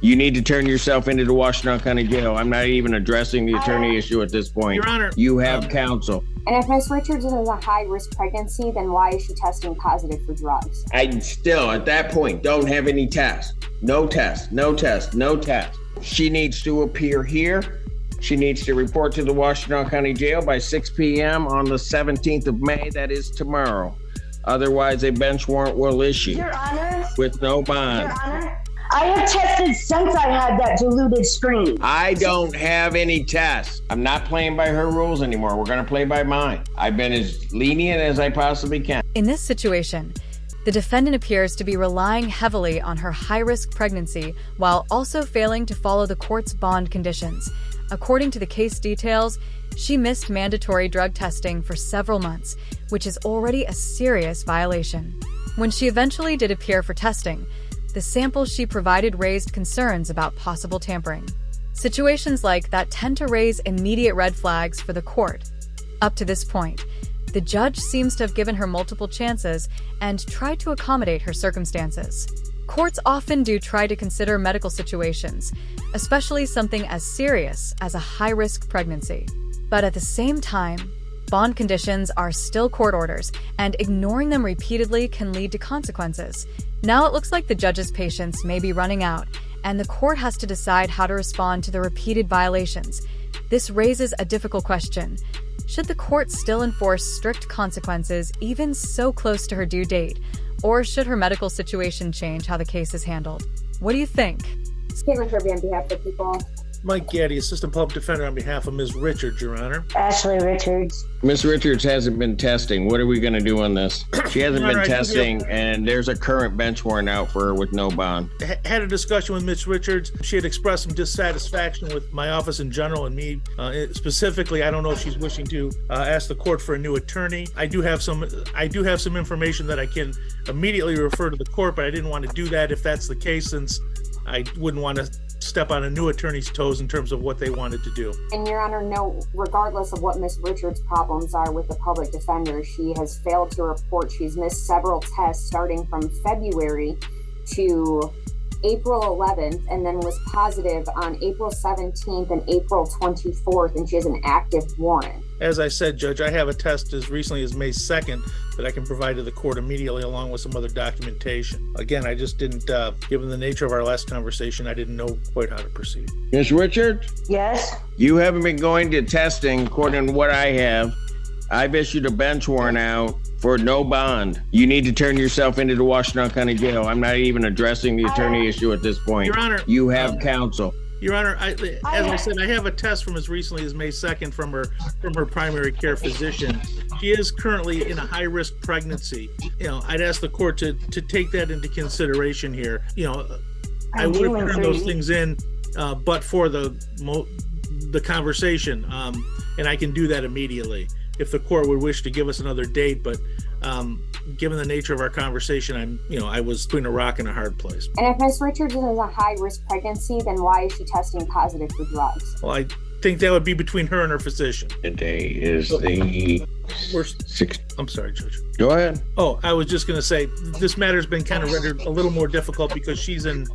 You need to turn yourself into the Washington County Jail. I'm not even addressing the attorney issue at this point. Your Honor. You have counsel. And if Ms. Richards is a high-risk pregnancy, then why is she testing positive for drugs? I still, at that point, don't have any tests. No test, no test, no test. She needs to appear here. She needs to report to the Washington County Jail by 6 p.m. on the 17th of May. That is tomorrow. Otherwise, a bench warrant will issue. Your Honor. With no bond. Your Honor. I have tested since I had that diluted screen. I don't have any tests. I'm not playing by her rules anymore. We're going to play by mine. I've been as lenient as I possibly can. In this situation, the defendant appears to be relying heavily on her high-risk pregnancy while also failing to follow the court's bond conditions. According to the case details, she missed mandatory drug testing for several months, which is already a serious violation. When she eventually did appear for testing, the samples she provided raised concerns about possible tampering. Situations like that tend to raise immediate red flags for the court. Up to this point, the judge seems to have given her multiple chances and tried to accommodate her circumstances. Courts often do try to consider medical situations, especially something as serious as a high-risk pregnancy. But at the same time, bond conditions are still court orders, and ignoring them repeatedly can lead to consequences. Now it looks like the judge's patience may be running out, and the court has to decide how to respond to the repeated violations. This raises a difficult question. Should the court still enforce strict consequences even so close to her due date, or should her medical situation change how the case is handled? What do you think? Caitlin Kirby on behalf of the people. Mike Gaddy, Assistant Public Defender on behalf of Ms. Richards, Your Honor. Ashley Richards. Ms. Richards hasn't been testing. What are we going to do on this? She hasn't Your Honor, been testing, and there's a current bench warrant out for her with no bond. Had a discussion with Ms. Richards. She had expressed some dissatisfaction with my office in general and me. Specifically, I don't know if she's wishing to ask the court for a new attorney. I do have some information that I can immediately refer to the court, but I didn't want to do that if that's the case, since I wouldn't want to step on a new attorney's toes in terms of what they wanted to do. And Your Honor, no, regardless of what Ms. Richards' problems are with the public defender, she has failed to report. She's missed several tests starting from February to April 11th, and then was positive on April 17th and April 24th, and she has an active warrant. As I said, Judge, I have a test as recently as May 2nd that I can provide to the court immediately, along with some other documentation. Again, I just didn't, given the nature of our last conversation, I didn't know quite how to proceed. Ms. Richards? Yes? You haven't been going to testing, according to what I have. I've issued a bench warrant out for no bond. You need to turn yourself into the Washington County Jail. I'm not even addressing the attorney issue at this point. Your Honor. You have counsel. Your Honor, as I said, I have a test from as recently as May 2nd from her primary care physician. She is currently in a high-risk pregnancy. You know, I'd ask the court to take that into consideration here. You know, I would have turned those things in, but for the conversation, and I can do that immediately if the court would wish to give us another date. But given the nature of our conversation, I was between a rock and a hard place. And if Ms. Richards is a high-risk pregnancy, then why is she testing positive for drugs? Well, I think that would be between her and her physician. Today is the 6th. I'm sorry, Judge. Go ahead. Oh, I was just going to say, this matter's been kind of rendered a little more difficult because she is in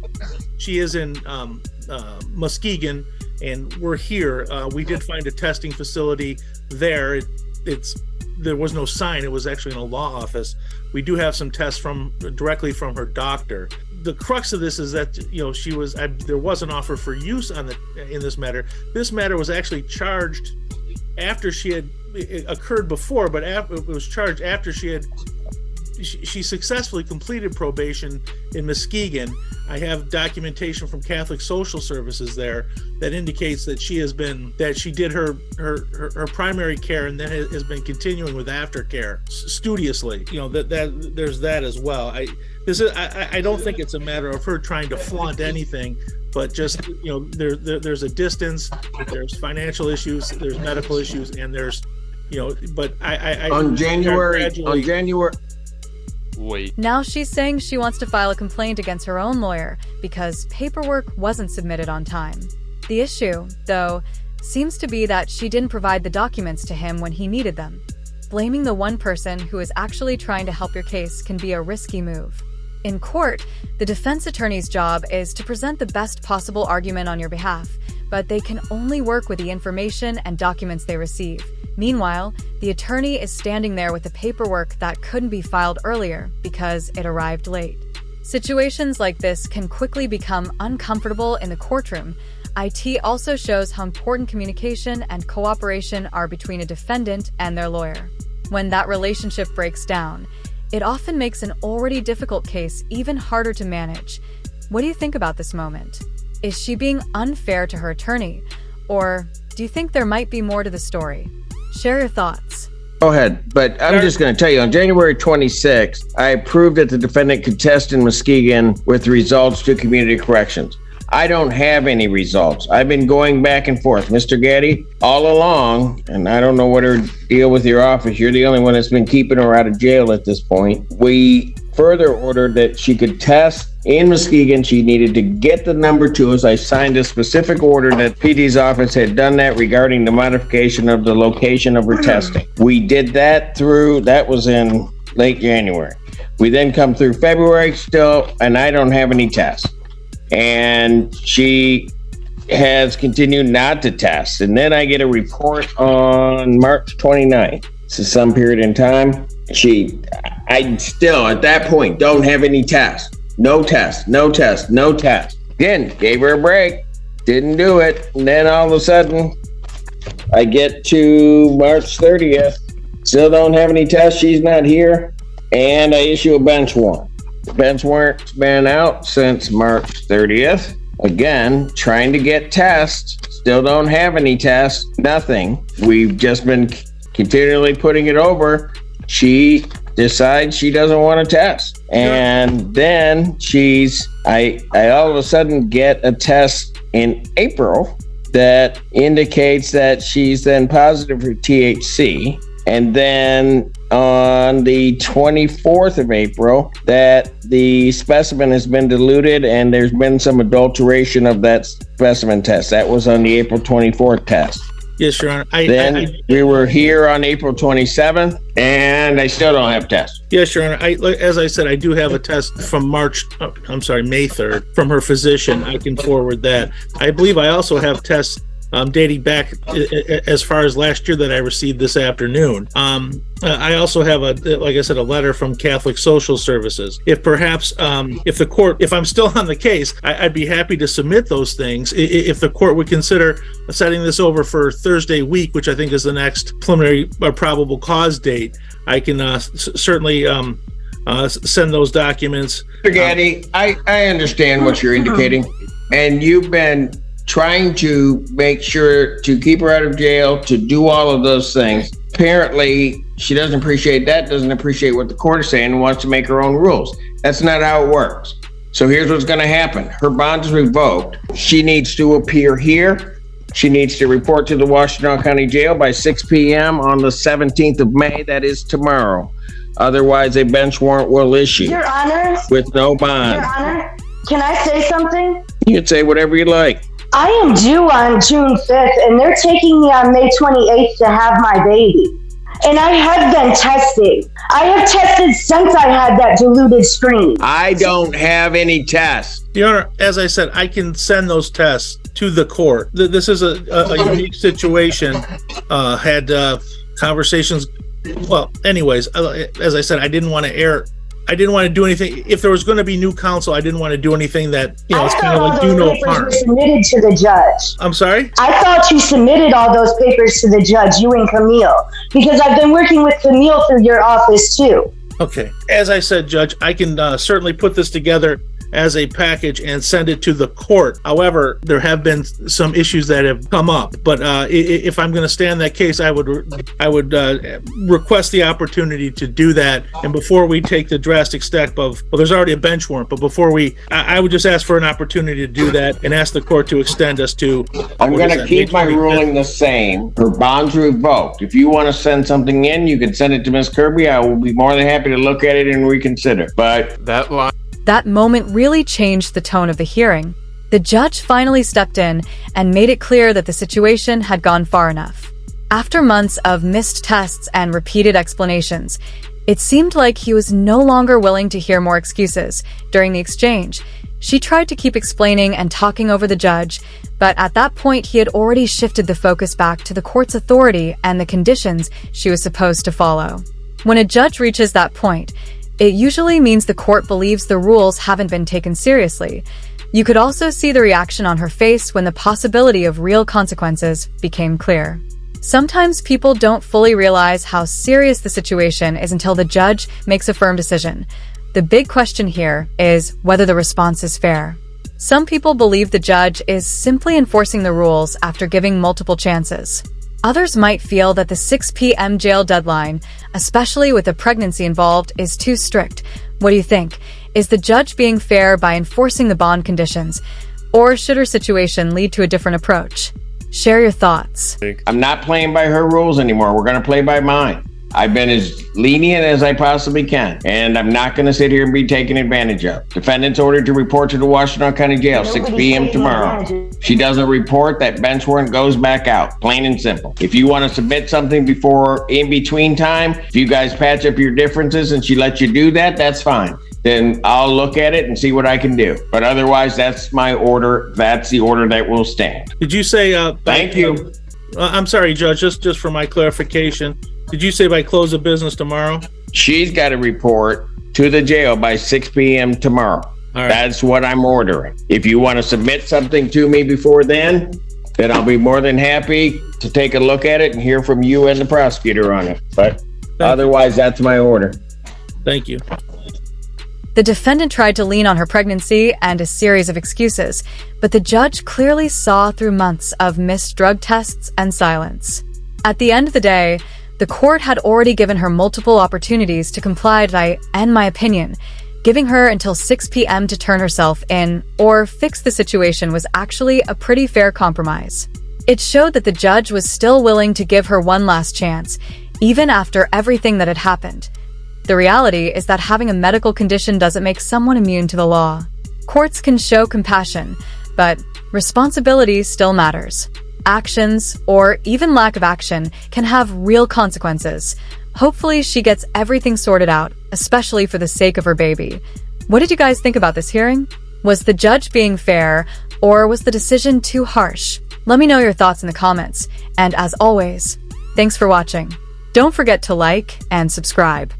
Muskegon, and we're here. We did find a testing facility there. There was no sign. It was actually in a law office. We do have some tests directly from her doctor. The crux of this is that, you know, there was an offer for use in this matter. This matter was actually charged after it occurred before, but it was charged after she successfully completed probation in Muskegon. I have documentation from Catholic Social Services there that indicates that she did her primary care and then has been continuing with aftercare studiously. You know, that there's that as well. I don't think it's a matter of her trying to flaunt anything, but just, you know, there's a distance, there's financial issues, there's medical issues, and there's, you know, but on January. Wait. Now she's saying she wants to file a complaint against her own lawyer because paperwork wasn't submitted on time. The issue, though, seems to be that she didn't provide the documents to him when he needed them. Blaming the one person who is actually trying to help your case can be a risky move. In court, the defense attorney's job is to present the best possible argument on your behalf, but they can only work with the information and documents they receive. Meanwhile, the attorney is standing there with the paperwork that couldn't be filed earlier because it arrived late. Situations like this can quickly become uncomfortable in the courtroom. IT also shows how important communication and cooperation are between a defendant and their lawyer. When that relationship breaks down, it often makes an already difficult case even harder to manage. What do you think about this moment? Is she being unfair to her attorney? Or do you think there might be more to the story? Share your thoughts. Go ahead, but I'm just going to tell you, on January 26th, I approved that the defendant could test in Muskegon with results to community corrections. I don't have any results. I've been going back and forth. Mr. Gaddy, all along, and I don't know what her deal with your office, you're the only one that's been keeping her out of jail at this point. We further ordered that she could test in Muskegon. She needed to get the number to us. I signed a specific order that PD's office had done that regarding the modification of the location of her testing. We did that was in late January. We then come through February still, and I don't have any tests. And she has continued not to test. And then I get a report on March 29th. This is some period in time. I still, at that point, don't have any tests. No test, no test, no test. Again, gave her a break, didn't do it. And then all of a sudden, I get to March 30th, still don't have any tests. She's not here. And I issue a bench warrant. The bench warrant's been out since March 30th. Again, trying to get tests. Still don't have any tests. Nothing. We've just been continually putting it over. She decides she doesn't want to test. And then I all of a sudden get a test in April that indicates that she's then positive for THC. And then on the 24th of April, that the specimen has been diluted and there's been some adulteration of that specimen test. That was on the April 24th test. Yes, Your Honor. We were here on April 27th, and I still don't have tests. Yes, Your Honor. As I said, I do have a test from May 3rd, from her physician. I can forward that. I believe I also have tests dating back as far as last year that I received this afternoon. I also have a letter from Catholic Social Services. If perhaps, if I'm still on the case, I'd be happy to submit those things. If the court would consider setting this over for Thursday week, which I think is the next preliminary or probable cause date, I can certainly send those documents. Mr. Gaddy, I understand what you're indicating, and you've been trying to make sure to keep her out of jail, to do all of those things. Apparently, she doesn't appreciate that, doesn't appreciate what the court is saying, and wants to make her own rules. That's not how it works. So here's what's going to happen. Her bond is revoked. She needs to appear here. She needs to report to the Washington County Jail by 6 p.m. on the 17th of May. That is tomorrow. Otherwise, a bench warrant will issue. Your Honor? With no bond. Your Honor? Can I say something? You can say whatever you like. I am due on June 5th, and they're taking me on May 28th to have my baby. And I have been testing. I have tested since I had that diluted screen. I don't have any tests. Your Honor, as I said, I can send those tests to the court. This is a unique situation. Had conversations. Well, anyways, as I said, I didn't want to do anything. If there was going to be new counsel, I didn't want to do anything that, it's kind of like do no harm. Submitted to the judge. I'm sorry? I thought you submitted all those papers to the judge, you and Camille, because I've been working with Camille through your office too. Okay. As I said, Judge, I can certainly put this together as a package and send it to the court. However, there have been some issues that have come up. But if I'm going to stand that case, I would request the opportunity to do that. And before we take the drastic step of, well, there's already a bench warrant, but before I would just ask for an opportunity to do that and ask the court to extend us to. I'm going to keep my ruling the same. Her bond's revoked. If you want to send something in, you can send it to Ms. Kirby. I will be more than happy to look at it and reconsider. But that moment really changed the tone of the hearing. The judge finally stepped in and made it clear that the situation had gone far enough. After months of missed tests and repeated explanations, It seemed like he was no longer willing to hear more excuses. During the exchange, she tried to keep explaining and talking over the judge, but at that point he had already shifted the focus back to the court's authority and the conditions she was supposed to follow. When a judge reaches that point, it usually means the court believes the rules haven't been taken seriously. You could also see the reaction on her face when the possibility of real consequences became clear. Sometimes people don't fully realize how serious the situation is until the judge makes a firm decision. The big question here is whether the response is fair. Some people believe the judge is simply enforcing the rules after giving multiple chances. Others might feel that the 6 p.m. jail deadline, especially with a pregnancy involved, is too strict. What do you think? Is the judge being fair by enforcing the bond conditions, or should her situation lead to a different approach? Share your thoughts. I'm not playing by her rules anymore. We're going to play by mine. I've been as lenient as I possibly can, and I'm not going to sit here and be taken advantage of. Defendant's ordered to report to the Washington County Jail, 6 p.m. tomorrow. She doesn't report, that bench warrant goes back out, plain and simple. If you want to submit something before in between time, if you guys patch up your differences and she lets you do that, that's fine. Then I'll look at it and see what I can do. But otherwise, that's my order. That's the order that will stand. Did you say... Thank you. I'm sorry, Judge, just for my clarification. Did you say by close of business tomorrow? She's got to report to the jail by 6 p.m. tomorrow. All right. That's what I'm ordering. If you want to submit something to me before then I'll be more than happy to take a look at it and hear from you and the prosecutor on it. But otherwise, that's my order. Thank you. The defendant tried to lean on her pregnancy and a series of excuses, but the judge clearly saw through months of missed drug tests and silence. At the end of the day, the court had already given her multiple opportunities to comply and my opinion. Giving her until 6 p.m. to turn herself in or fix the situation was actually a pretty fair compromise. It showed that the judge was still willing to give her one last chance, even after everything that had happened. The reality is that having a medical condition doesn't make someone immune to the law. Courts can show compassion, but responsibility still matters. Actions, or even lack of action, can have real consequences. Hopefully she gets everything sorted out, especially for the sake of her baby. What did you guys think about this hearing? Was the judge being fair, or was the decision too harsh? Let me know your thoughts in the comments, and as always, thanks for watching. Don't forget to like and subscribe.